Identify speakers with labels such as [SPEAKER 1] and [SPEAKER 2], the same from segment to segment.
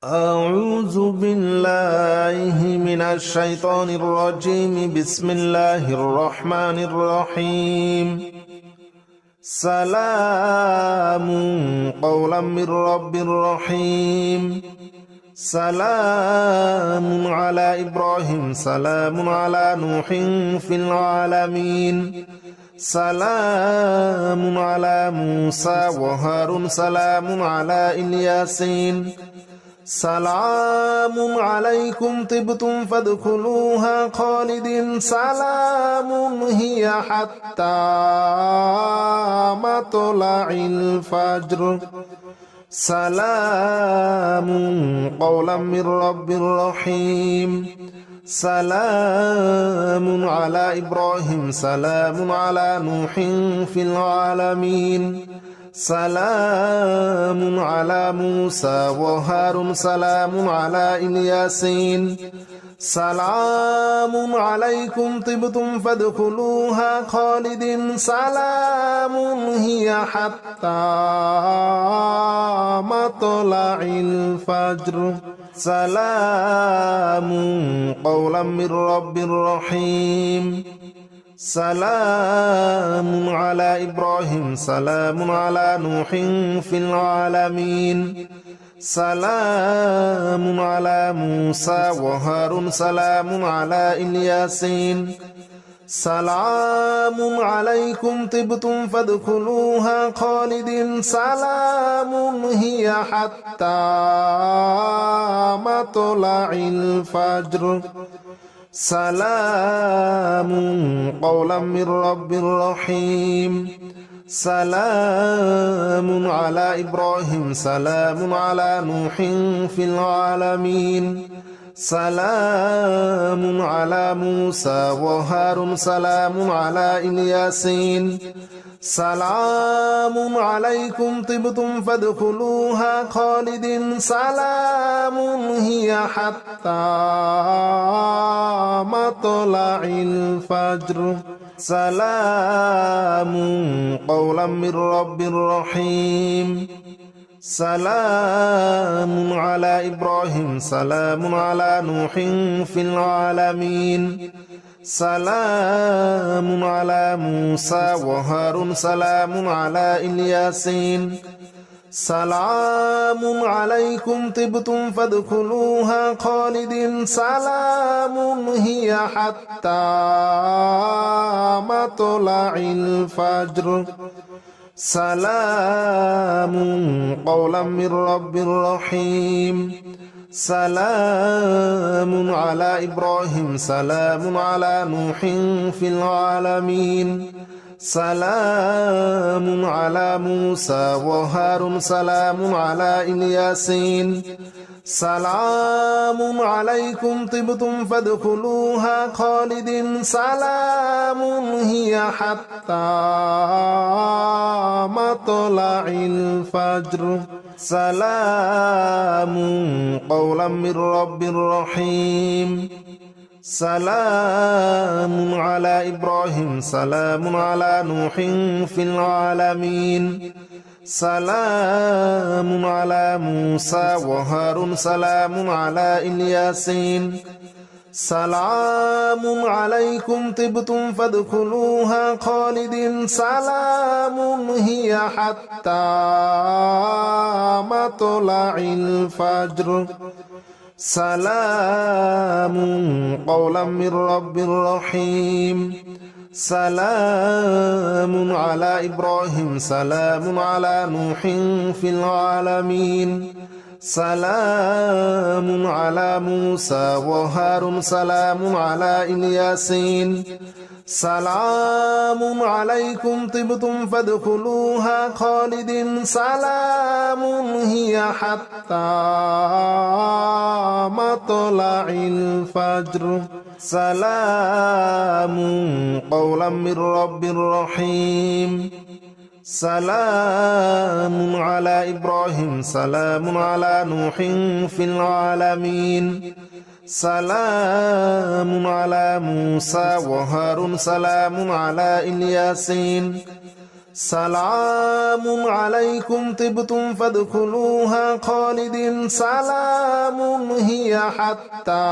[SPEAKER 1] أعوذ بالله من الشيطان الرجيم. بسم الله الرحمن الرحيم. سلام قولا من رب رحيم. سلام على إبراهيم. سلام على نوح في العالمين. سلام على موسى وهارون. سلام على الياسين. سلام عليكم طبتم فادخلوها خالدين. سلام هي حتى مطلع الفجر. سلام قولا من رب رحيم. سلام على إبراهيم. سلام على نوح في العالمين. سلام على موسى وهارون. سلام على الياسين. سلام عليكم طبتم فادخلوها خالدين. سلام هي حتى مطلع الفجر. سلام قولا من رب رحيم. سلام على إبراهيم. سلام على نوح في العالمين. سلام على موسى وهارون. سلام على الياسين. سلام عليكم طبتم فادخلوها خالدين. سلام هي حتى مطلع الفجر. سلام قولا من رب رحيم. سلام على إبراهيم. سلام على نوح في العالمين. سلام على موسى وهارون. سلام على الياسين. سلام عليكم طبتم فادخلوها خالدين. سلام هي حتى مطلع الفجر. سلام قولا من رب رحيم. سلام على إبراهيم. سلام على نوح في العالمين. سلام على موسى وهارون. سلام على الياسين. سلام عليكم طبتم فادخلوها خالدين. سلام هي حتى مطلع الفجر. سلام قولا من رب رحيم. سلام على إبراهيم. سلام على نوح في العالمين. سلام على موسى وهارون. سلام على الياسين. سلام عليكم طبتم فادخلوها خالدين. سلام هي حتى مطلع الفجر. سلام قولا من رب رحيم. سلام على إبراهيم. سلام على نوح في العالمين. سلام على موسى وهارون. سلام على الياسين. سلام عليكم طبتم فادخلوها خالدين. سلام هي حتى مطلع الفجر. سلام قولا من رب رحيم. سلام على إبراهيم. سلام على نوح في العالمين. سلام على موسى وهارون. سلام على الياسين. سلام عليكم طبتم فادخلوها خالدين. سلام هي حتى مطلع الفجر. سلام قولا من رب رحيم. سلام على إبراهيم. سلام على نوح في العالمين. سلام على موسى وهارون. سلام على الياسين. سلام عليكم طبتم فادخلوها خالدين سلام هي حتى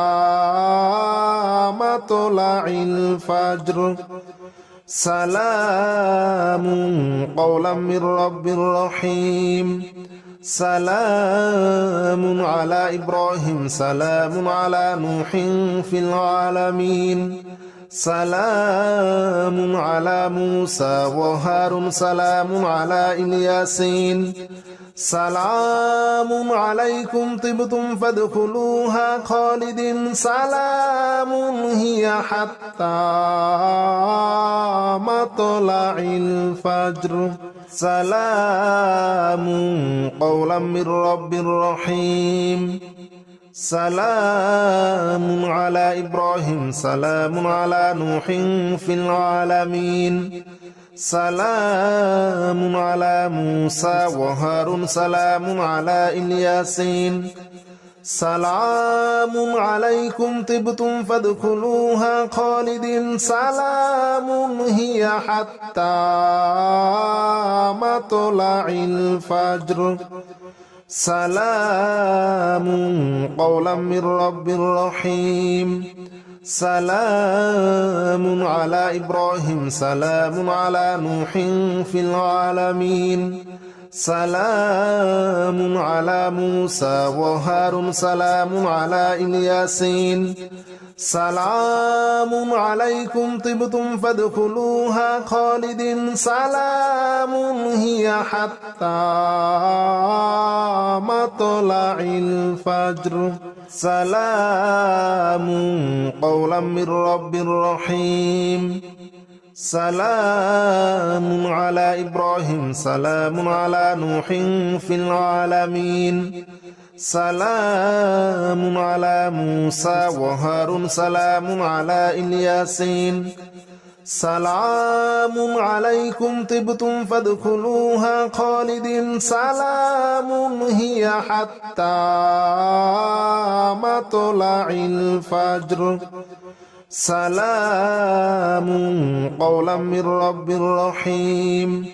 [SPEAKER 1] مطلع الفجر سلام قولا من رب رحيم سلام على إبراهيم سلام على نوح في العالمين سلام على موسى وهارون سلام على الياسين سلام عليكم طبتم فادخلوها خالدين سلام هي حتى مطلع الفجر سلام قولا من رب رحيم سلام على إبراهيم سلام على نوح في العالمين سلام على موسى وهارون سلام على الياسين سلام عليكم طبتم فادخلوها خالدين سلام هي حتى مطلع الفجر سلام قولا من رب رحيم سلام على إبراهيم سلام على نوح في العالمين سلام على موسى وهارون سلام على الياسين سلام عليكم طبتم فادخلوها خالدين سلام هي حتى مطلع الفجر سلام قولا من رب رحيم سلام على إبراهيم سلام على نوح في العالمين سلام على موسى وهارون سلام على الياسين سلام عليكم طبتم فادخلوها خالدين سلام هي حتى مطلع الفجر سلام قولا من رب رحيم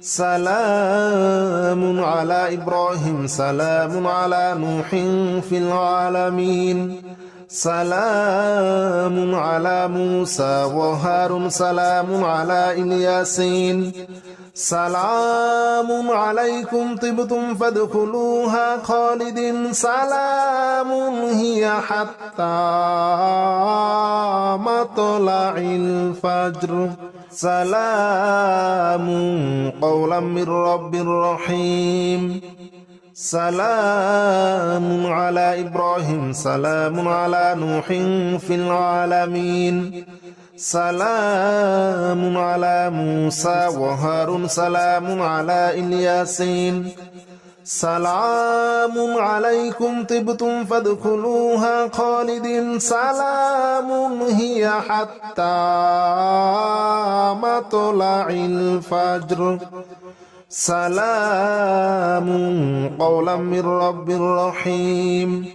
[SPEAKER 1] سلام على إبراهيم سلام على نوح في العالمين سلام على موسى وهارون سلام على الياسين سلام عليكم طبتم فادخلوها خالدين سلام هي حتى مطلع الفجر سلام قولا من رب رحيم سلام على إبراهيم سلام على نوح في العالمين سلام على موسى وهارون سلام على الياسين سلام عليكم طبتم فادخلوها خالدين سلام هي حتى مطلع الفجر سلام قولا من رب رحيم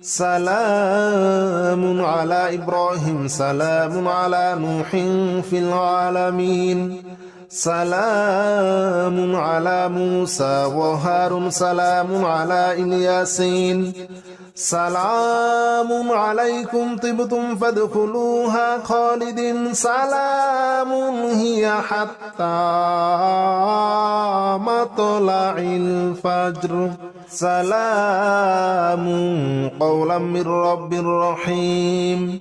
[SPEAKER 1] سلام على إبراهيم سلام على نوح في العالمين سلام على موسى وهارون سلام على الياسين سلام عليكم طبتم فادخلوها خالدين سلام هي حتى مطلع الفجر سلام قولا من رب رحيم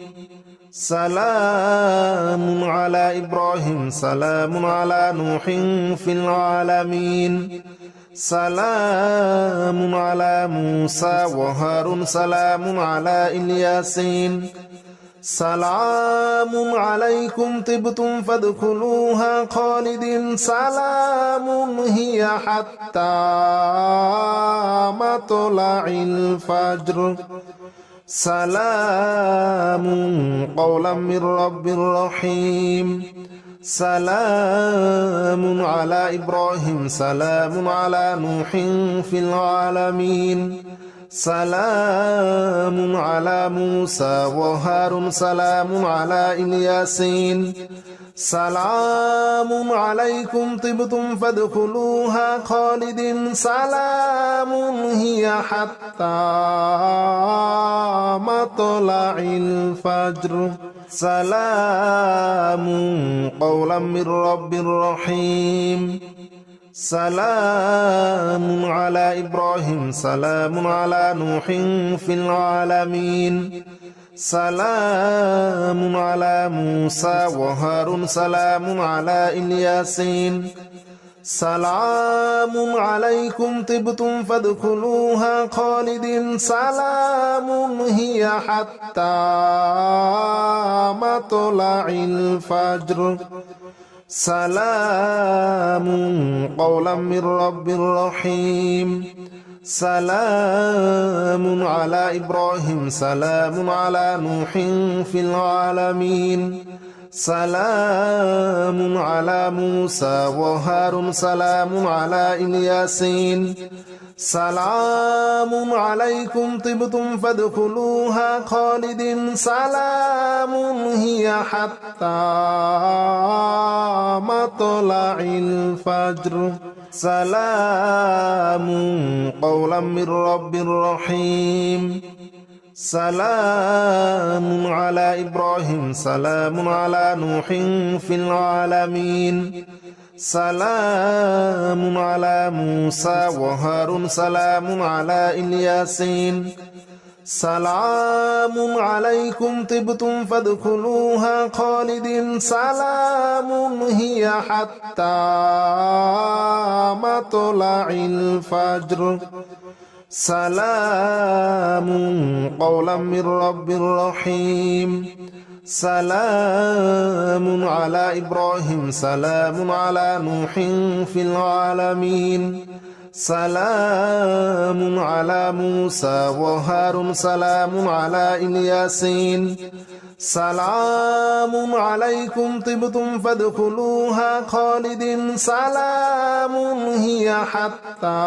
[SPEAKER 1] سلام على إبراهيم سلام على نوح في العالمين سلام على موسى وهارون سلام على الياسين سلام عليكم طبتم فادخلوها خالدين سلام هي حتى مطلع الفجر سلام قولا من رب رحيم سلام على إبراهيم سلام على نوح في العالمين سلام على موسى وهارون سلام على الياسين سلام عليكم طبتم فادخلوها خالدين سلام هي حتى مطلع الفجر سلام قولا من رب رحيم سلام على إبراهيم سلام على نوح في العالمين سلام على موسى وهارون سلام على الياسين سلام عليكم طبتم فادخلوها خالدين سلام هي حتى مطلع الفجر سلام قولا من رب رحيم سلام على إبراهيم سلام على نوح في العالمين سلام على موسى وهارون سلام على الياسين سلام عليكم طبتم فادخلوها خالدين سلام هي حتى مطلع الفجر سلام قولا من رب رحيم سلام على إبراهيم سلام على نوح في العالمين سلام على موسى وهارون سلام على الياسين سلام عليكم طبتم فادخلوها خالدين سلام هي حتى مطلع الفجر سلام قولا من رب رحيم سلام على إبراهيم سلام على نوح في العالمين سلام على موسى وهارون سلام على الياسين سلام عليكم طبتم فادخلوها خالدين سلام هي حتى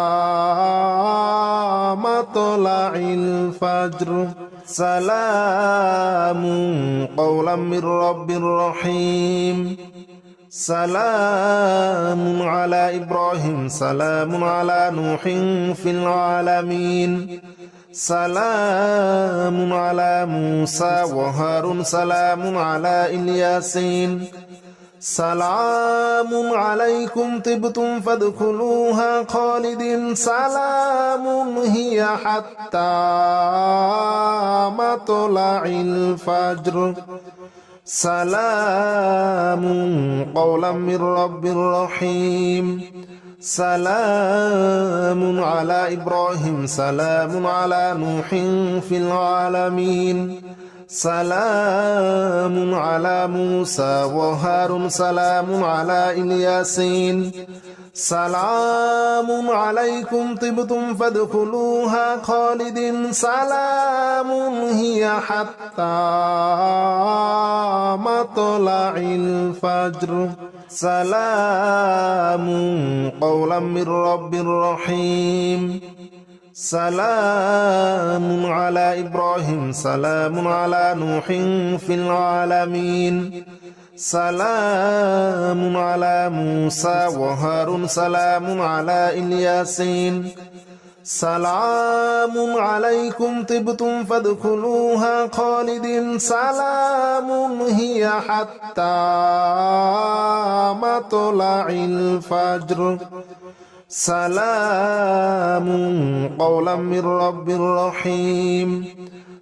[SPEAKER 1] مطلع الفجر سلام قولا من رب رحيم سلام على إبراهيم سلام على نوح في العالمين سلام على موسى وهارون سلام على الياسين سلام عليكم طبتم فادخلوها خالدين سلام هي حتى مطلع الفجر سلام قولا من رب رحيم سلام على إبراهيم سلام على نوح في العالمين سلام على موسى وهارون سلام على الياسين سلام عليكم طبتم فادخلوها خالدين سلام هي حتى مطلع الفجر سلام قولا من رب رحيم سلام على إبراهيم سلام على نوح في العالمين سلام على موسى وهارون سلام على الياسين سلام عليكم طبتم فادخلوها خالدين سلام هي حتى مطلع الفجر سلام قولا من رب رحيم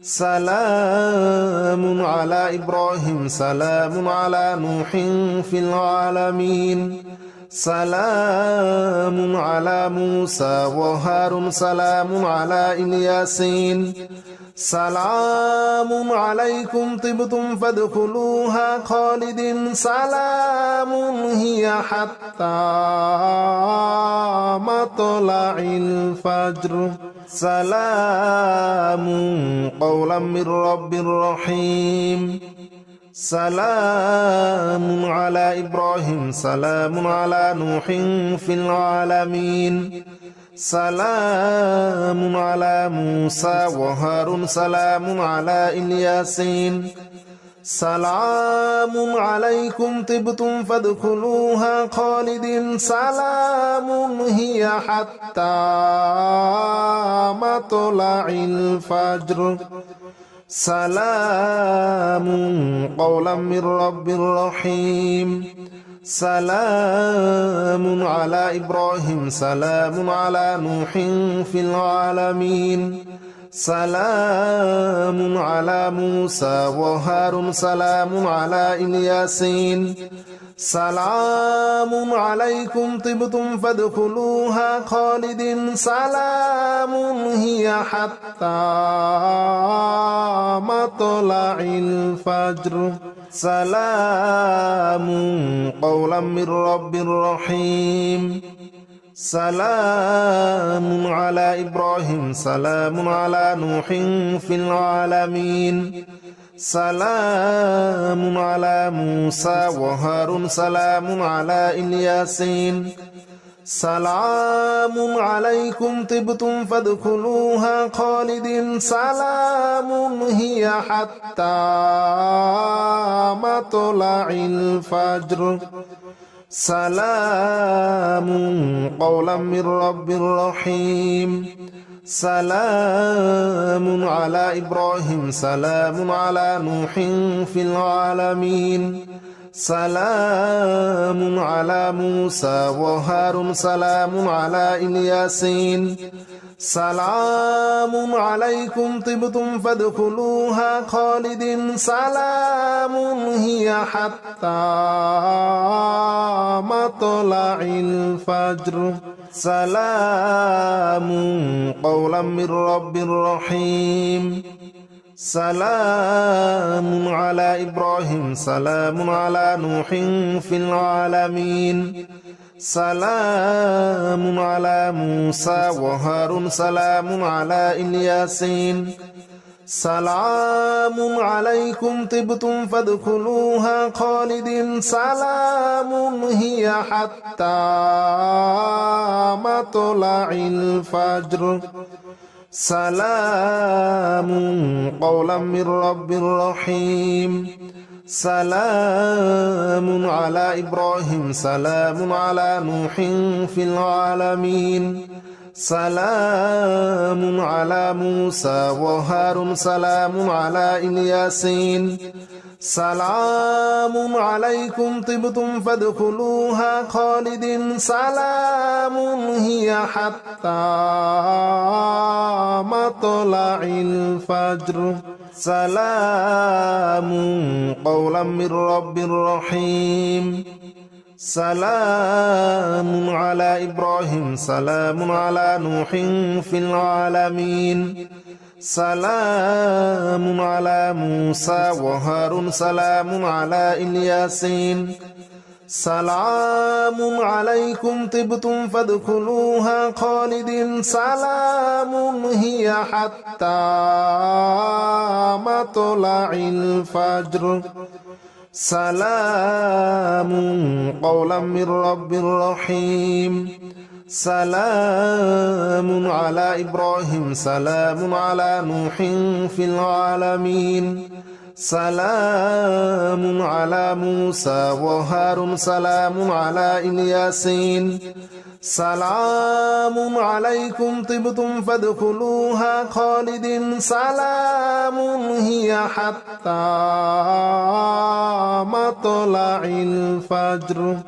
[SPEAKER 1] سلام على إبراهيم سلام على نوح في العالمين سلام على موسى وهارون سلام على الياسين سلام عليكم طبتم فادخلوها خالدين سلام هي حتى مطلع الفجر سلام قولا من رب رحيم سلام على إبراهيم سلام على نوح في العالمين سلام على موسى وهارون سلام على الياسين سلام عليكم طبتم فادخلوها خالدين سلام هي حتى مطلع الفجر سلام قولا من رب رحيم سلام على إبراهيم سلام على نوح في العالمين سلام على موسى وهارون سلام على الياسين سلام عليكم طبتم فادخلوها خالدين سلام هي حتى مطلع الفجر سلام قولا من رب رحيم سلام على إبراهيم سلام على نوح في العالمين سلام على موسى وهارون سلام على الياسين سلام عليكم طبتم فادخلوها خالدين سلام هي حتى مطلع الفجر سلام قولا من رب رحيم سلام على إبراهيم سلام على نوح في العالمين سلام على موسى وهارون سلام على الياسين سلام عليكم طبتم فادخلوها خالدين سلام هي حتى مطلع الفجر سلام قولا من رب رحيم سلام على إبراهيم سلام على نوح في العالمين سلام على موسى وهارون سلام على الياسين سلام عليكم طبتم فادخلوها خالدين سلام هي حتى مطلع الفجر سلام قولا من رب رحيم سلام على إبراهيم سلام على نوح في العالمين سلام على موسى وهارون سلام على الياسين سلام عليكم طبتم فادخلوها خالدين سلام هي حتى مطلع الفجر سلام قولا من رب رحيم سلام على إبراهيم سلام على نوح في العالمين سلام على موسى وهارون سلام على الياسين سلام عليكم طبتم فادخلوها خالدين سلام هي حتى مطلع الفجر سلام قولا من رب رحيم سلام على إبراهيم سلام على نوح في العالمين سلام على موسى وهارون سلام على الياسين سلام عليكم طبتم فادخلوها خالدين سلام هي حتى مطلع الفجر